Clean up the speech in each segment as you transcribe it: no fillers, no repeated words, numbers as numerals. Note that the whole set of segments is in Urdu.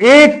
1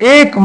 1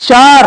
4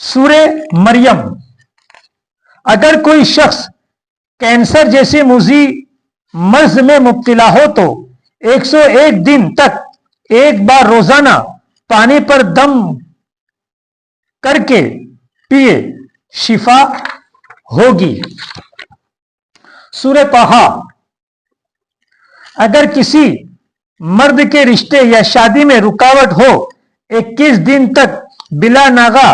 سورہ مریم. اگر کوئی شخص کینسر جیسے موذی مرض میں مبتلا ہو تو 101 دن تک ایک بار روزانہ پانی پر دم کر کے پیے، شفا ہوگی. سورہ طٰہٰ. اگر کسی مرد کے رشتے یا شادی میں رکاوٹ ہو 21 دن تک بلا ناغہ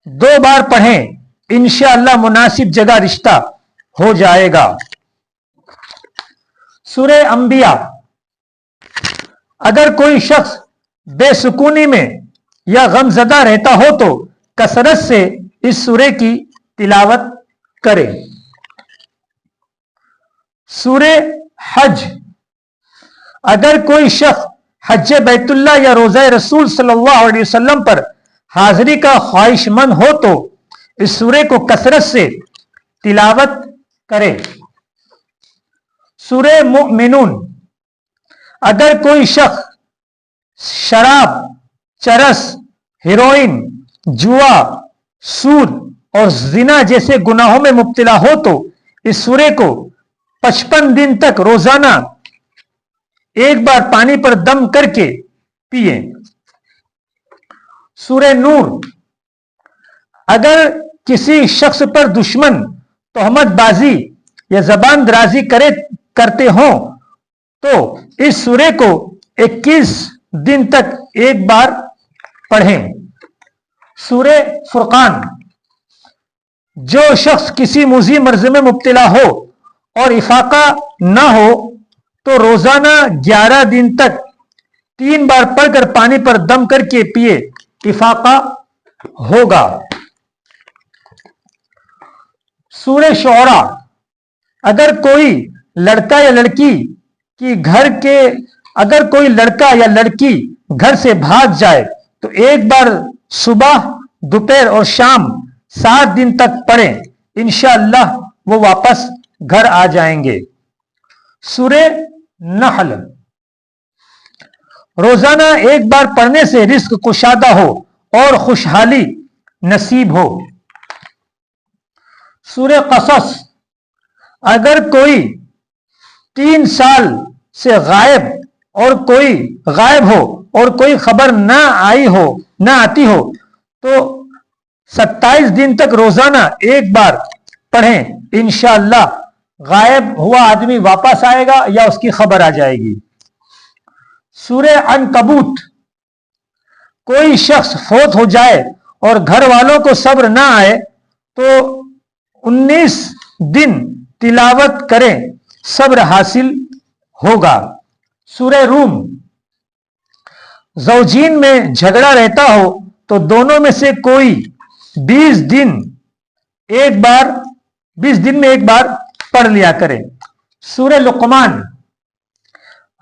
2 بار پڑھیں، انشاءاللہ مناسب جگہ رشتہ ہو جائے گا. سورہ انبیاء. اگر کوئی شخص بے سکونی میں یا غم زدہ رہتا ہو تو کثرت سے اس سورہ کی تلاوت کرے. سورہ حج. اگر کوئی شخص حج بیت اللہ یا روضہ رسول صلی اللہ علیہ وسلم پر حاضری کا خواہش مند ہو تو اس سورہ کو کثرت سے تلاوت کرے. سورہ مؤمنون. اگر کوئی شخص شراب، چرس، ہیروئن، جوا، سود اور زنا جیسے گناہوں میں مبتلا ہو تو اس سورہ کو 55 دن تک روزانہ ایک بار پانی پر دم کر کے پیئے. سورہ نور. اگر کسی شخص پر دشمن تہمت بازی یا زبان درازی کرتے ہوں تو اس سورہ کو 21 دن تک ایک بار پڑھیں. سورہ فرقان. جو شخص کسی موذی مرض میں مبتلا ہو اور افاقہ نہ ہو تو روزانہ 11 دن تک 3 بار پڑھ کر پانی پر دم کر کے پیے، افاقہ ہوگا. سورہ شعراء. اگر کوئی لڑکا یا لڑکی گھر سے بھاگ جائے تو ایک بار صبح، دوپہر اور شام 7 دن تک پڑھیں، انشاءاللہ وہ واپس گھر آ جائیں گے. سورہ نحل. روزانہ ایک بار پڑھنے سے رزق کشادہ ہو اور خوشحالی نصیب ہو. سورہ قصص. اگر کوئی 3 سال سے غائب ہو اور کوئی خبر نہ آتی ہو تو 27 دن تک روزانہ ایک بار پڑھیں، انشاءاللہ غائب ہوا آدمی واپس آئے گا یا اس کی خبر آ جائے گی. سورہ عنکبوت. کوئی شخص فوت ہو جائے اور گھر والوں کو صبر نہ آئے تو 19 دن تلاوت کریں، صبر حاصل ہوگا. سورہ روم. زوجین میں جھگڑا رہتا ہو تو دونوں میں سے کوئی 20 دن میں ایک بار پڑھ لیا کرے. سورہ لقمان.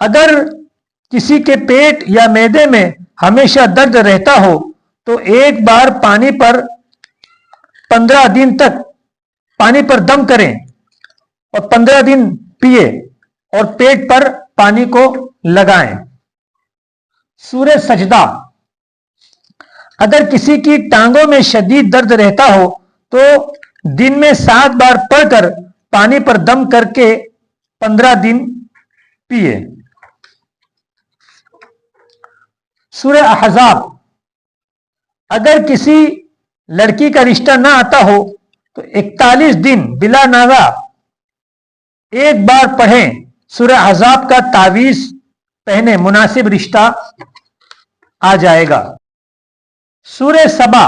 اگر کسی کے پیٹ یا معدے میں ہمیشہ درد رہتا ہو تو ایک بار پانی پر 15 دن تک پانی پر دم کریں اور 15 دن پیئے اور پیٹ پر پانی کو لگائیں. سورہ سجدہ. اگر کسی کی ٹانگوں میں شدید درد رہتا ہو تو دن میں 7 بار پڑھ کر پانی پر دم کر کے 15 دن پیئے. سورہ احزاب. اگر کسی لڑکی کا رشتہ نہ آتا ہو تو 41 دن بلا ناغہ ایک بار پڑھیں، سورہ احزاب کا تعویذ پہنے، مناسب رشتہ آ جائے گا. سورہ سبا.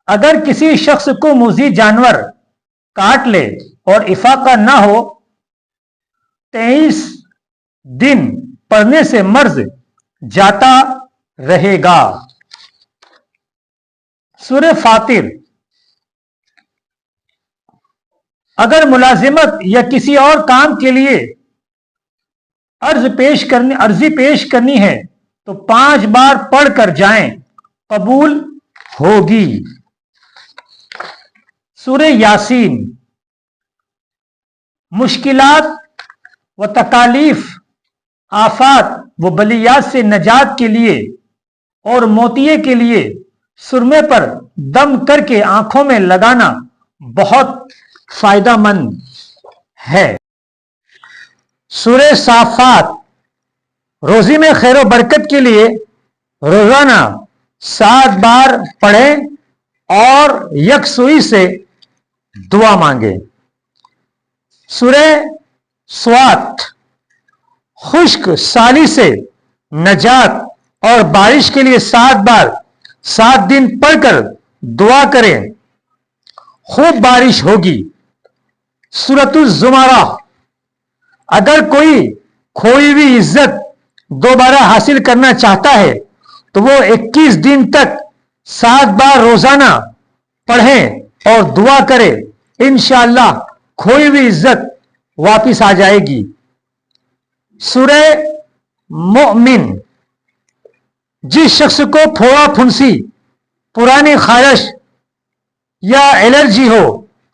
اگر کسی شخص کو موذی جانور کاٹ لے اور افاقہ نہ ہو 23 دن پڑھنے سے مرض جاتا رہے گا. سورہ فاطر. اگر ملازمت یا کسی اور کام کے لیے عرضی پیش کرنی ہے تو 5 بار پڑھ کر جائیں، قبول ہوگی. سورہ یاسین. مشکلات و تکالیف، آفات و بلیات سے نجات کے لیے اور موتیے کے لیے سرمے پر دم کر کے آنکھوں میں لگانا بہت فائدہ مند ہے۔ سورہ صافات روزی میں خیر و برکت کے لیے روزانہ 7 بار پڑھیں اور یکسوئی سے دعا مانگیں۔ سورہ سوات خشک سالی سے نجات اور بارش کے لیے 7 بار 7 دن پڑھ کر دعا کریں، خوب بارش ہوگی۔ سورۃ الزمرہ اگر کوئی کھوئی ہوئی عزت دوبارہ حاصل کرنا چاہتا ہے تو وہ 21 دن تک 7 بار روزانہ پڑھیں اور دعا کرے، انشاءاللہ کھوئی ہوئی عزت واپس آ جائے گی۔ سورہ مومن جس شخص کو پھوڑا پھنسی، پرانی خارش یا الرجی ہو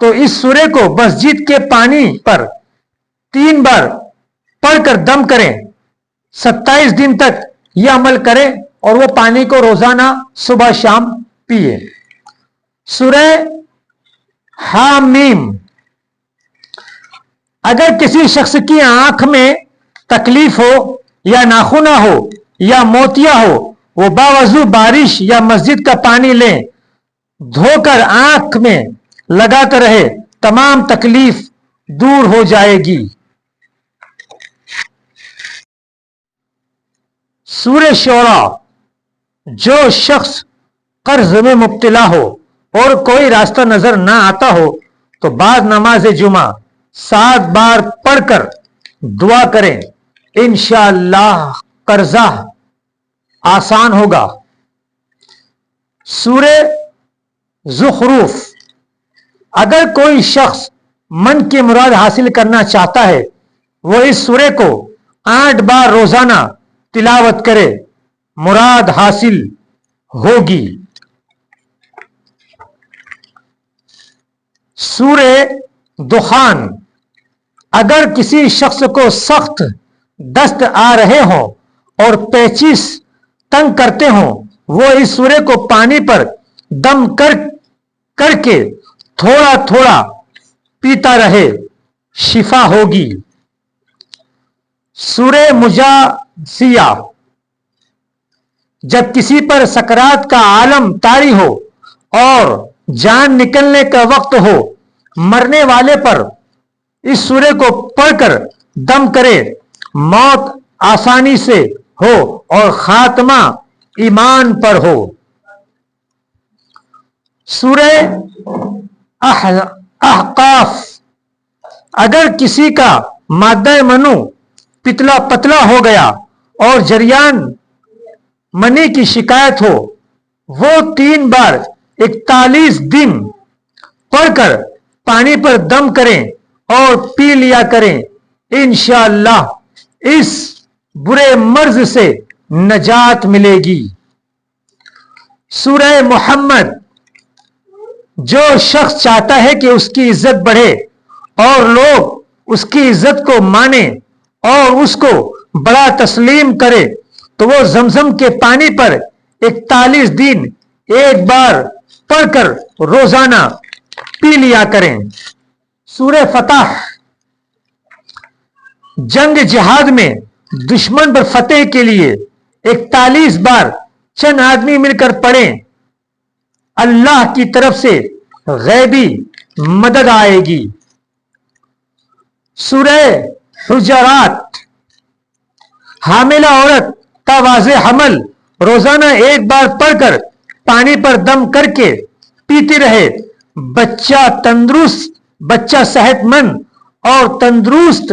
تو اس سورے کو مسجد کے پانی پر 3 بار پڑھ کر دم کریں، 27 دن تک یہ عمل کریں اور وہ پانی کو روزانہ صبح شام پیے۔ سورہ حامیم اگر کسی شخص کی آنکھ میں تکلیف ہو یا ناخنہ ہو یا موتیا ہو، وہ باوضو بارش یا مسجد کا پانی لیں، دھو کر آنکھ میں لگاتا رہے، تمام تکلیف دور ہو جائے گی۔ سورہ شعراء جو شخص قرض میں مبتلا ہو اور کوئی راستہ نظر نہ آتا ہو تو بعد نماز جمعہ 7 بار پڑھ کر دعا کریں، انشاءاللہ قرضہ آسان ہوگا۔ سورہ زخرف اگر کوئی شخص من کی مراد حاصل کرنا چاہتا ہے وہ اس سورے کو 8 بار روزانہ تلاوت کرے، مراد حاصل ہوگی۔ سورہ دخان اگر کسی شخص کو سخت دست آ رہے ہوں اور پیچیس تنگ کرتے ہوں، وہ اس سورے کو پانی پر دم کر کے تھوڑا تھوڑا پیتا رہے، شفا ہوگی۔ سورہ مجادلہ جب کسی پر سکرات کا عالم طاری ہو اور جان نکلنے کا وقت ہو، مرنے والے پر اس سورے کو پڑھ کر دم کرے، موت آسانی سے ہو اور خاتمہ ایمان پر ہو۔ سورہ احقاف اگر کسی کا مادہ منو پتلا ہو گیا اور جریان منی کی شکایت ہو، وہ 3 بار 41 دن پڑھ کر پانی پر دم کریں اور پی لیا کریں، انشاءاللہ اس برے مرض سے نجات ملے گی۔ سورہ محمد جو شخص چاہتا ہے کہ اس کی عزت بڑھے اور لوگ اس کی عزت کو مانیں اور اس کو بڑا تسلیم کرے تو وہ زمزم کے پانی پر 41 دن 1 بار پڑھ کر روزانہ پی لیا کریں۔ سورہ فتح جنگ جہاد میں دشمن پر فتح کے لیے 41 بار چند آدمی مل کر پڑھیں، اللہ کی طرف سے غیبی مدد آئے گی۔ سورہ حجرات حاملہ عورت کا واضح حمل روزانہ 1 بار پڑھ کر پانی پر دم کر کے پیتی رہے، بچہ صحت مند اور تندرست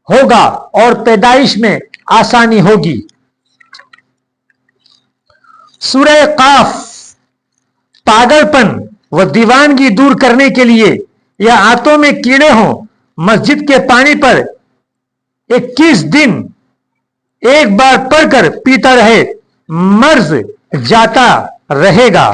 ہوگا اور پیدائش میں آسانی ہوگی۔ سورہ قاف پاگل پن و دیوانگی دور کرنے کے لیے یا آنتوں میں کیڑے ہوں، مسجد کے پانی پر 21 دن 1 بار پڑھ کر پیتا رہے، مرض جاتا رہے گا۔